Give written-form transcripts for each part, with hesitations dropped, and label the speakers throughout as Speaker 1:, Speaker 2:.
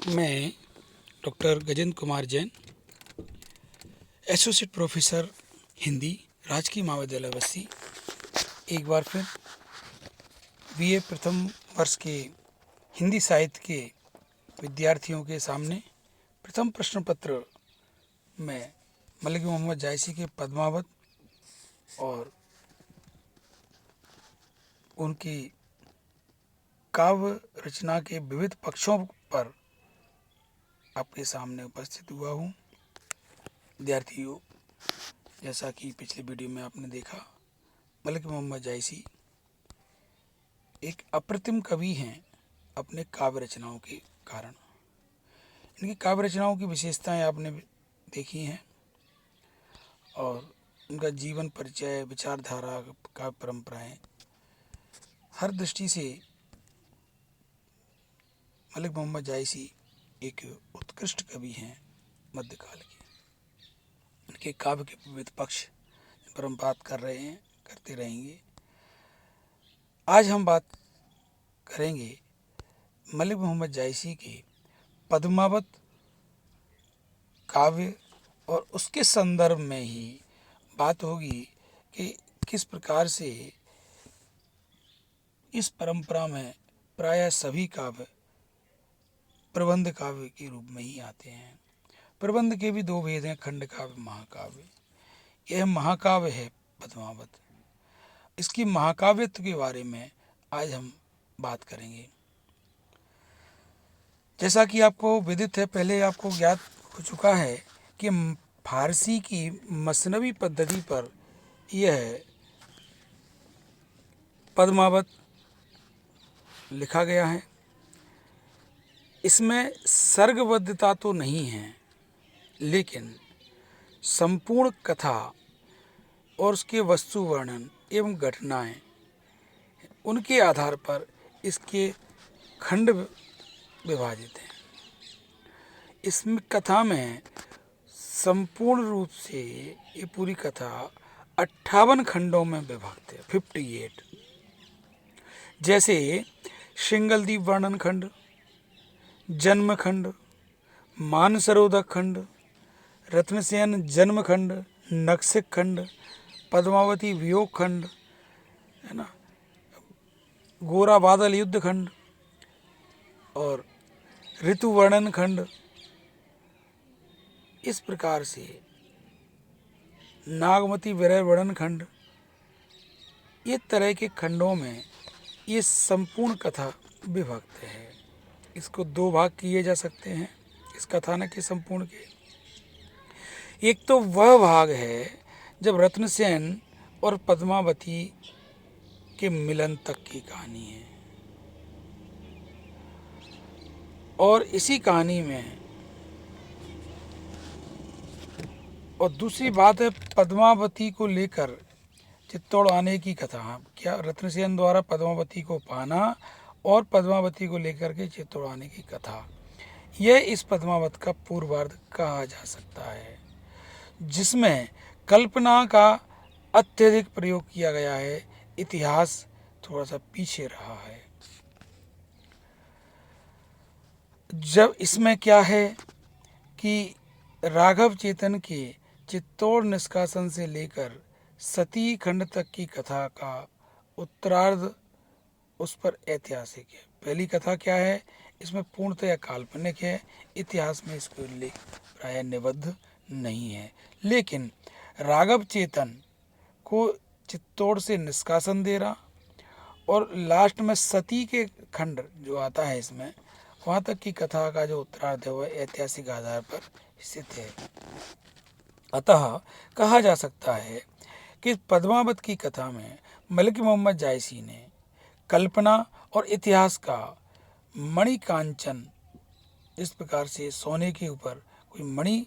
Speaker 1: मैं doctor Gajendra Kumar Jain, associate professor Hindi, राजकीय महाविद्यालय बस्सी, एक बार फिर बीए प्रथम वर्ष के हिंदी साहित्य के विद्यार्थियों के सामने प्रथम प्रश्न पत्र में मलिक मोहम्मद जायसी के पद्मावत और उनकी काव्य रचना के विविध पक्षों पर आपके सामने उपस्थित हुआ हूँ। विद्यार्थियों, जैसा कि पिछले वीडियो में आपने देखा, मलिक मोहम्मद जायसी एक अप्रतिम कवि हैं अपने काव्य रचनाओं के कारण। इनकी काव्य रचनाओं की विशेषताएं आपने देखी हैं और उनका जीवन परिचय, विचारधारा, काव्य परंपराएं, हर दृष्टि से मलिक मोहम्मद जायसी एक उत्कृष्ट कवि हैं मध्यकाल के। इनके काव्य के विविध पक्ष पर हम बात कर रहे हैं, करते रहेंगे। आज हम बात करेंगे मलिक मोहम्मद जायसी के पद्मावत काव्य और उसके संदर्भ में ही बात होगी कि किस प्रकार से इस परंपरा में प्रायः सभी काव्य प्रबंध काव्य के रूप में ही आते हैं। प्रबंध के भी दो भेद हैं, खंड काव्य, महाकाव्य। यह महाकाव्य है पद्मावत। इसकी महाकाव्यत्व के बारे में आज हम बात करेंगे। जैसा कि आपको विदित है, पहले आपको ज्ञात हो चुका है कि फारसी की मसनवी पद्धति पर यह पद्मावत लिखा गया है। इसमें सर्गबद्धता तो नहीं है, लेकिन संपूर्ण कथा और उसके वस्तु वर्णन एवं घटनाएं, उनके आधार पर इसके खंड विभाजित हैं। इसमें कथा में संपूर्ण रूप से ये पूरी कथा 58 खंडों में विभक्त है, 58। जैसे सिंगलदीप वर्णन खंड, जन्म खंड, मानसरोधक खंड, रत्नसेन जन्म खंड, नक्सिक खंड, पद्मावती वियोग खंड, है ना, गोरा बादल युद्ध खंड और ऋतु वर्णन खंड। इस प्रकार से नागमती विरह वर्णन खंड, ये तरह के खंडों में ये संपूर्ण कथा विभक्त है। इसको दो भाग किए जा सकते हैं इस कथानक के संपूर्ण के। एक तो वह भाग है जब रत्नसेन और पद्मावती के मिलन तक की कहानी है, और इसी कहानी में, और दूसरी बात है पद्मावती को लेकर चित्तौड़ आने की कथा। क्या रत्नसेन द्वारा पद्मावती को पाना और पद्मावती को लेकर के चित्तौड़ आने की कथा, यह इस पद्मावत का पूर्वार्ध कहा जा सकता है, जिसमें कल्पना का अत्यधिक प्रयोग किया गया है। इतिहास थोड़ा सा पीछे रहा है। जब इसमें क्या है कि राघव चेतन के चित्तौड़ निष्कासन से लेकर सती खंड तक की कथा का उत्तरार्ध उस पर ऐतिहासिक है। पहली कथा क्या है, इसमें पूर्णतः काल्पनिक है, इतिहास में इसका उल्लेख प्राय निबद्ध नहीं है। लेकिन राघव चेतन को चित्तौड़ से निष्कासन दे रहा और लास्ट में सती के खंड जो आता है इसमें, वहाँ तक की कथा का जो उत्तरार्ध है वह ऐतिहासिक आधार पर स्थित है। अतः कहा जा सकता है कि पद्मावत की कथा में मलिक मोहम्मद जायसी ने कल्पना और इतिहास का मणिकांचन, इस प्रकार से सोने के ऊपर कोई मणि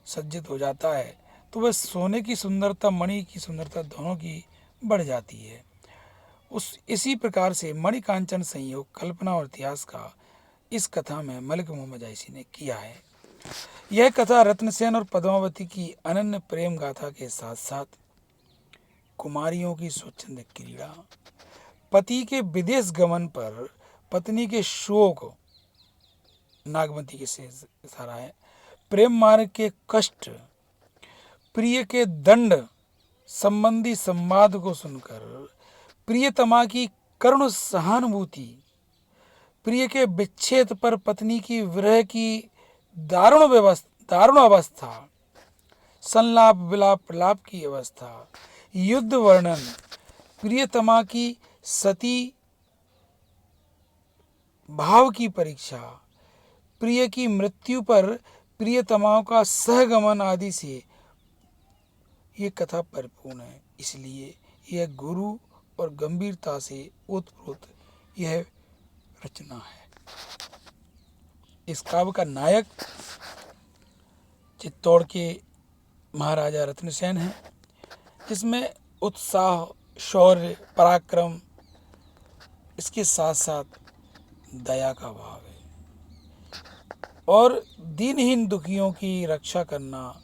Speaker 1: सज्जित हो जाता है तो वह सोने की सुंदरता, मणि की सुंदरता दोनों की बढ़ जाती है। इसी प्रकार से मणिकांचन संयोग कल्पना और इतिहास का इस कथा में मलिक मोहम्मद जायसी ने किया है। यह कथा रत्नसेन और पद्मावती की अनन्य प्रेम गाथा के साथ साथ कुमारियों की स्वच्छंद क्रीड़ा, पति के विदेश गमन पर पत्नी के शोक नागमती के से इशारा है। प्रेम मार्ग के कष्ट, प्रिय के दंड संबंधी संवाद को सुनकर प्रियतमा की करुण सहानुभूति, प्रिय के विच्छेद पर पत्नी की विरह की दारुण अवस्था, संलाप विलाप प्रलाप की अवस्था, युद्ध वर्णन, प्रियतमा की सती भाव की परीक्षा, प्रिय की मृत्यु पर प्रियतमाओं का सहगमन आदि से ये कथा परिपूर्ण है। इसलिए यह गुरु और गंभीरता से ओतप्रोत यह रचना है। इस काव्य का नायक चित्तौड़ के महाराजा रत्नसेन हैं, जिसमें उत्साह, शौर्य, पराक्रम, इसके साथ साथ दया का भाव है और दीनहीन दुखियों की रक्षा करना,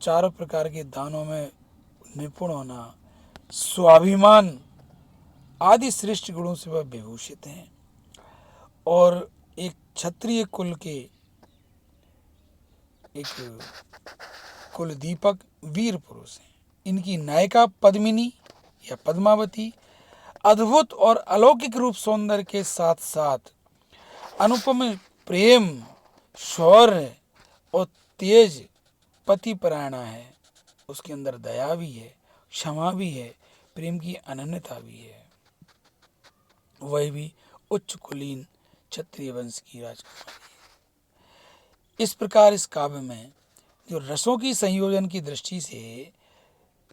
Speaker 1: चारों प्रकार के दानों में निपुण होना, स्वाभिमान आदि श्रेष्ठ गुणों से वह विभूषित हैं और एक क्षत्रिय कुल के एक कुल दीपक वीर पुरुष हैं। इनकी नायिका पद्मिनी या पद्मावती अद्भुत और अलौकिक रूप सौंदर्य के साथ साथ अनुपम प्रेम, शौर्य और तेज पति परायणा है। उसके अंदर दया भी है, क्षमा भी है, प्रेम की अनन्यता भी है। वह भी उच्च कुलीन क्षत्रिय वंश की राजकुमारी है। इस प्रकार इस काव्य में जो रसों की संयोजन की दृष्टि से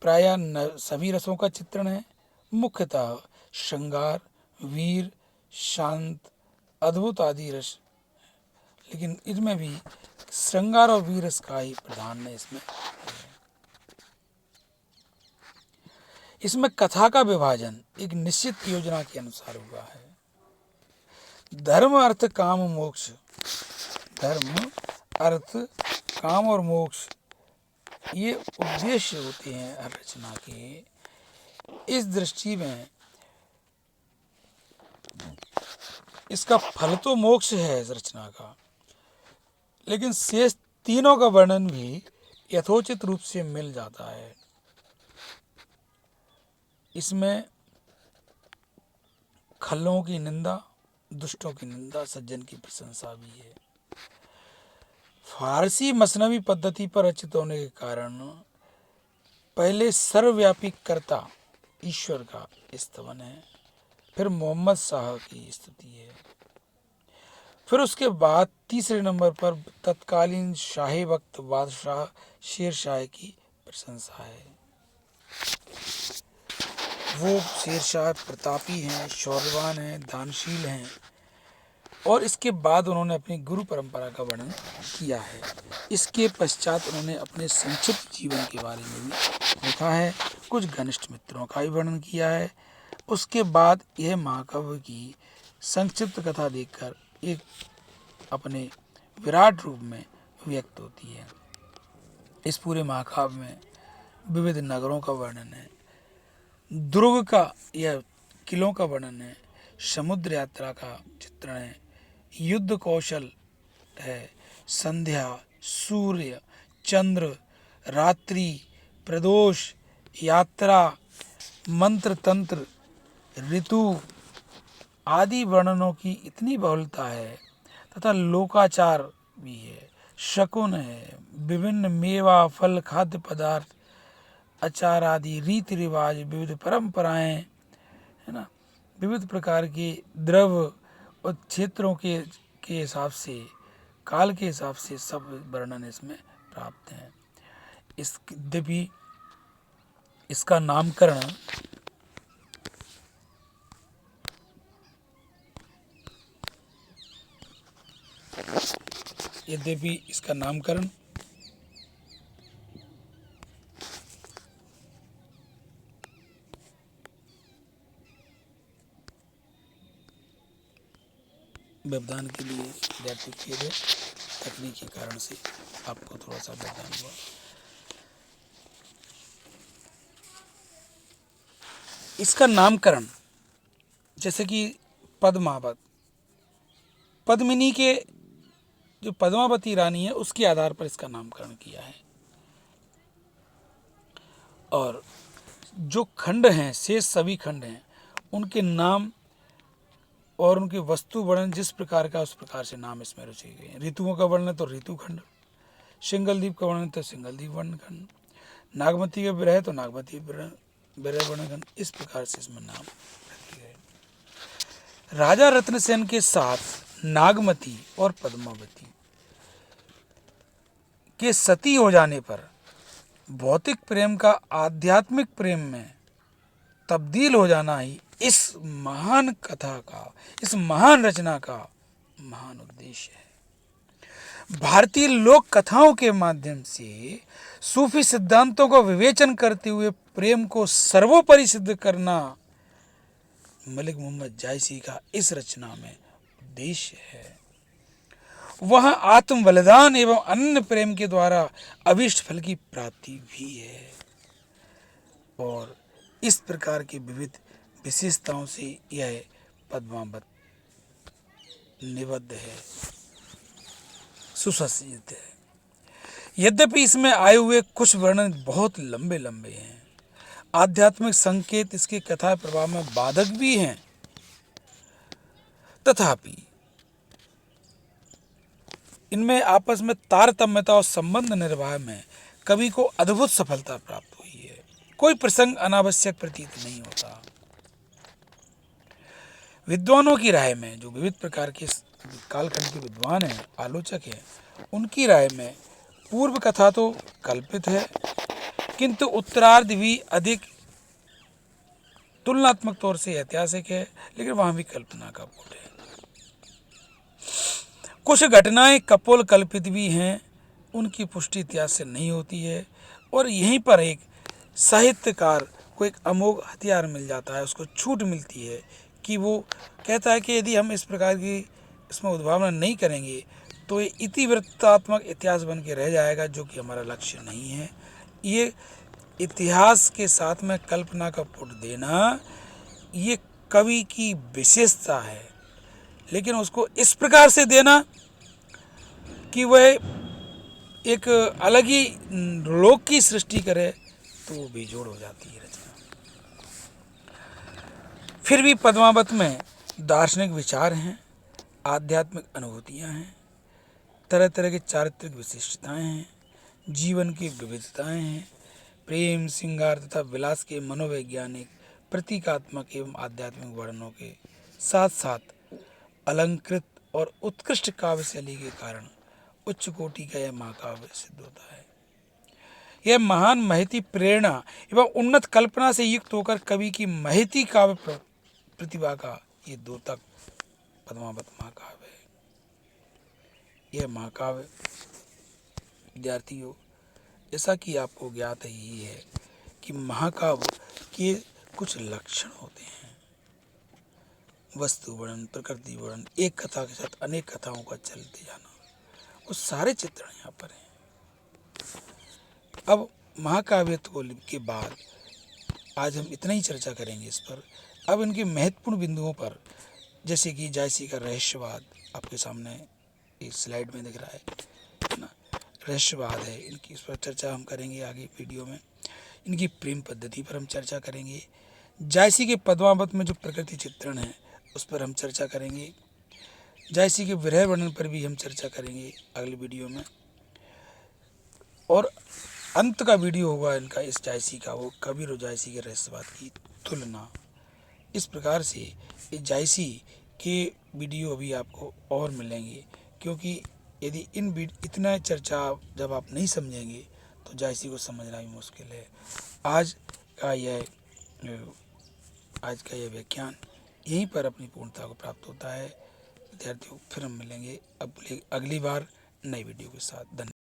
Speaker 1: प्रायः सभी रसों का चित्रण है। मुख्यतः श्रृंगार, वीर, शांत, अद्भुत आदि रस, लेकिन इसमें भी श्रृंगार और वीर रस का ही प्रधान है। इसमें कथा का विभाजन एक निश्चित योजना के अनुसार हुआ है। धर्म अर्थ काम मोक्ष, धर्म अर्थ काम और मोक्ष ये उद्देश्य होते हैं हर रचना के। इस दृष्टि में इसका फल तो मोक्ष है इस रचना का, लेकिन शेष तीनों का वर्णन भी यथोचित रूप से मिल जाता है। इसमें खल्लों की निंदा, दुष्टों की निंदा, सज्जन की प्रशंसा भी है। फारसी मसनवी पद्धति पर रचित होने के कारण पहले सर्वव्यापी कर्ता ईश्वर का स्तवन है, फिर मोहम्मद शाह की स्तुति है, फिर उसके बाद तीसरे नंबर पर तत्कालीन शाही वक्त बादशाह शेर शाह की प्रशंसा है। वो शेर शाह प्रतापी हैं, शौर्यवान हैं, दानशील हैं और इसके बाद उन्होंने अपनी गुरु परंपरा का वर्णन किया है। इसके पश्चात उन्होंने अपने संक्षिप्त जीवन के बारे में भी लिखा है, कुछ घनिष्ठ मित्रों का भी वर्णन किया है। उसके बाद यह महाकाव्य की संक्षिप्त कथा देखकर एक अपने विराट रूप में व्यक्त होती है। इस पूरे महाकाव्य में विविध नगरों का वर्णन है, दुर्ग का या किलों का वर्णन है, समुद्र यात्रा का चित्रण है, युद्ध कौशल है, संध्या, सूर्य, चंद्र, रात्रि, प्रदोष, यात्रा, मंत्र तंत्र, ऋतु आदि वर्णनों की इतनी बहुलता है तथा लोकाचार भी है, शकुन है, विभिन्न मेवा फल खाद्य पदार्थ, आचार आदि रीति रिवाज, विविध परंपराएं, है ना, विविध प्रकार के द्रव और क्षेत्रों के हिसाब से, काल के हिसाब से सब वर्णन इसमें प्राप्त हैं। यद्यपि इसका नामकरण व्यवधान के लिए व्यापक खेद है, तकनीकी कारण से आपको थोड़ा सा व्यवधान हुआ। इसका नामकरण जैसे कि पद्मावत, पद्मिनी के जो पद्मावती रानी है उसके आधार पर इसका नामकरण किया है। और जो खंड हैं, शेष सभी खंड हैं, उनके नाम और उनके वस्तु वर्णन जिस प्रकार का उस प्रकार से नाम इसमें रचे गए हैं। ऋतुओं का वर्णन तो ऋतु खंड, सिंगलदीप का वर्णन तो सिंगलदीप वर्ण खंड, नागमती का विरह तो नागमती विरह वर्ण खंड, इस प्रकार से इसमें नाम रखे गए। राजा रत्नसेन के साथ नागमती और पद्मावती के सती हो जाने पर भौतिक प्रेम का आध्यात्मिक प्रेम में तब्दील हो जाना ही इस महान कथा का, इस महान रचना का महान उद्देश्य है। भारतीय लोक कथाओं के माध्यम से सूफी सिद्धांतों को विवेचन करते हुए प्रेम को सर्वोपरि सिद्ध करना मलिक मोहम्मद जायसी का इस रचना में उद्देश्य है। वह आत्म बलिदान एवं अन्य प्रेम के द्वारा अभीष्ट फल की प्राप्ति भी है। और इस प्रकार की विविध विशेषताओं से यह पद्मावत निबद्ध है, सुसज्जित है। यद्यपि इसमें आए हुए कुछ वर्णन बहुत लंबे लंबे हैं, आध्यात्मिक संकेत इसके कथा प्रभाव में बाधक भी हैं, तथापि इनमें आपस में तारतम्यता और संबंध निर्वाह में कवि को अद्भुत सफलता प्राप्त हुई है। कोई प्रसंग अनावश्यक प्रतीत नहीं होता। विद्वानों की राय में, जो विविध प्रकार के कालखंड के विद्वान हैं, आलोचक हैं, उनकी राय में पूर्व कथा तो कल्पित है, किंतु उत्तरार्ध भी अधिक तुलनात्मक तौर से ऐतिहासिक है, लेकिन वहां भी कल्पना का बोध है। कुछ घटनाएं कपोल कल्पित भी हैं, उनकी पुष्टि इतिहास से नहीं होती है। और यहीं पर एक साहित्यकार को एक अमोघ हथियार मिल जाता है, उसको छूट मिलती है कि वो कहता है कि यदि हम इस प्रकार की इसमें उद्भावना नहीं करेंगे तो ये इतिवृत्तात्मक इतिहास बन के रह जाएगा, जो कि हमारा लक्ष्य नहीं है। ये इतिहास के साथ में कल्पना का पुट देना ये कवि की विशेषता है, लेकिन उसको इस प्रकार से देना कि वह एक अलग ही लोक की सृष्टि करे, तो वो बेजोड़ हो जाती है रचना। फिर भी पद्मावत में दार्शनिक विचार हैं, आध्यात्मिक अनुभूतियां हैं, तरह तरह के चारित्रिक विशिष्टताएं हैं, जीवन की विविधताएं हैं, प्रेम, श्रृंगार तथा विलास के मनोवैज्ञानिक, प्रतीकात्मक एवं आध्यात्मिक वर्णनों के साथ साथ अलंकृत और उत्कृष्ट काव्य शैली के कारण उच्च कोटि का यह महाकाव्य सिद्ध होता है। यह महान महती प्रेरणा एवं उन्नत कल्पना से युक्त होकर कवि की महती काव्य प्रतिभा का ये द्योतक पद्मावत महाकाव्य है। यह महाकाव्य विद्यार्थियों, जैसा कि आपको ज्ञात ही है कि महाकाव्य के कुछ लक्षण होते हैं। वस्तु वर्णन, प्रकृति वर्णन, एक कथा के साथ अनेक कथाओं का चलते जाना, वो सारे चित्रण यहाँ पर हैं। अब महाकाव्य के बाद आज हम इतना ही चर्चा करेंगे इस पर। अब इनके महत्वपूर्ण बिंदुओं पर, जैसे कि जायसी का रहस्यवाद आपके सामने इस स्लाइड में दिख रहा है ना, रहस्यवाद है, इनकी इस पर चर्चा हम करेंगे आगे वीडियो में। इनकी प्रेम पद्धति पर हम चर्चा करेंगे। जायसी के पद्मावत में जो प्रकृति चित्रण है उस पर हम चर्चा करेंगे। जायसी के विरह वर्णन पर भी हम चर्चा करेंगे अगले वीडियो में। और अंत का वीडियो होगा इनका इस जायसी का, वो कबीर और जायसी के रहस्यवाद की तुलना। इस प्रकार से इस जायसी के वीडियो अभी आपको और मिलेंगे, क्योंकि यदि इतना चर्चा जब आप नहीं समझेंगे तो जायसी को समझना भी मुश्किल है। आज का यह व्याख्यान यहीं पर अपनी पूर्णता को प्राप्त होता है। विद्यार्थियों, फिर हम मिलेंगे अगली बार नई वीडियो के साथ। धन्यवाद।